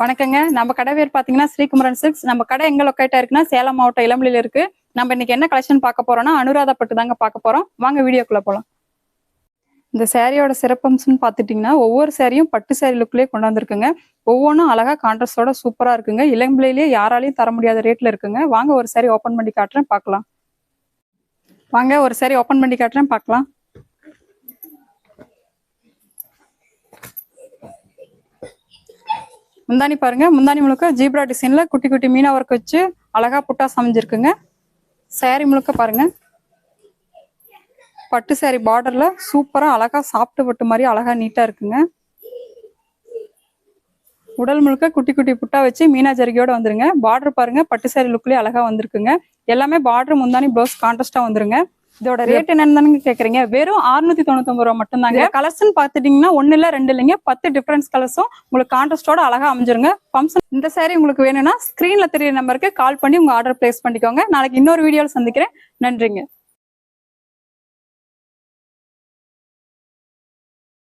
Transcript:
வணக்கங்க. நம்ம கடை பேர் பாத்தீங்கன்னா ஸ்ரீகுமரன் சில்க்ஸ். நம்ம கடை எங்க லொக்கேட்டா இருக்குன்னா சேலம் மாவட்டம் இளம்பிள்ளையில இருக்கு. நம்ம இன்னைக்கு என்ன கலெக்ஷன் பார்க்க போறோம்னா அனுராதா பட்டு தாங்க பார்க்க போறோம். வாங்க வீடியோக்குள்ள போலாம். இந்த சாரியோட சிறப்பம்சம்னு பாத்துட்டீங்கன்னா ஒவ்வொரு சாரியும் பட்டு சாரி லுக்லயே கொண்டு வந்திருக்குங்க. ஒவ்வொன்றும் அழகா கான்ட்ராஸ்டோட சூப்பரா இருக்குங்க. இளம்பிள்ளையிலேயே யாராலையும் தர முடியாத ரேட்ல இருக்குங்க. வாங்க ஒரு சாரி ஓபன் பண்ணி காட்டுறேன் பார்க்கலாம். வாங்க ஒரு சாரி ஓபன் பண்ணி காட்டுறேன் பார்க்கலாம். முந்தானி பாருங்க. முந்தானி முழுக்க ஜீப்ரா டிசைன்ல குட்டி குட்டி மீனா ஒர்க் வச்சு அழகா புட்டா சமைஞ்சிருக்குங்க. சாரி முழுக்க பாருங்க. பட்டு சாரி பார்டர்ல சூப்பரா அழகா சாப்பிட்டு பட்டு மாதிரி அழகா நீட்டா இருக்குங்க. உடல் முழுக்க குட்டி குட்டி புட்டா வச்சு மீனா ஜரிகையோட வந்துருங்க. பார்டர் பாருங்க பட்டு சாரி லுக்லயே அழகா வந்திருக்குங்க. எல்லாமே பார்டர் முந்தானி ப்ளவுஸ் கான்ட்ராஸ்டா வந்துருங்க. இதோட ரேட் என்னன்னு கேக்குறீங்க? வெறும் 699 ரூபா மட்டும் தாங்க. கலர்ஸ் பாத்துட்டீங்கன்னா 1 இல்ல 2 இல்லைங்க, 10 டிஃபரன்ஸ் கலர்ஸும் உங்களுக்கு கான்ட்ராஸ்டோட அழகா அமைஞ்சிருங்க. ஃபங்க்ஷன் இந்த சாரி உங்களுக்கு வேணும்னா ஸ்கிரீன்ல தெரிய நம்பருக்கு கால் பண்ணி உங்க ஆர்டர் பிளேஸ் பண்ணிக்கோங்க. நாளைக்கு இன்னொரு வீடியோல சந்திக்கிறேன். நன்றிங்க.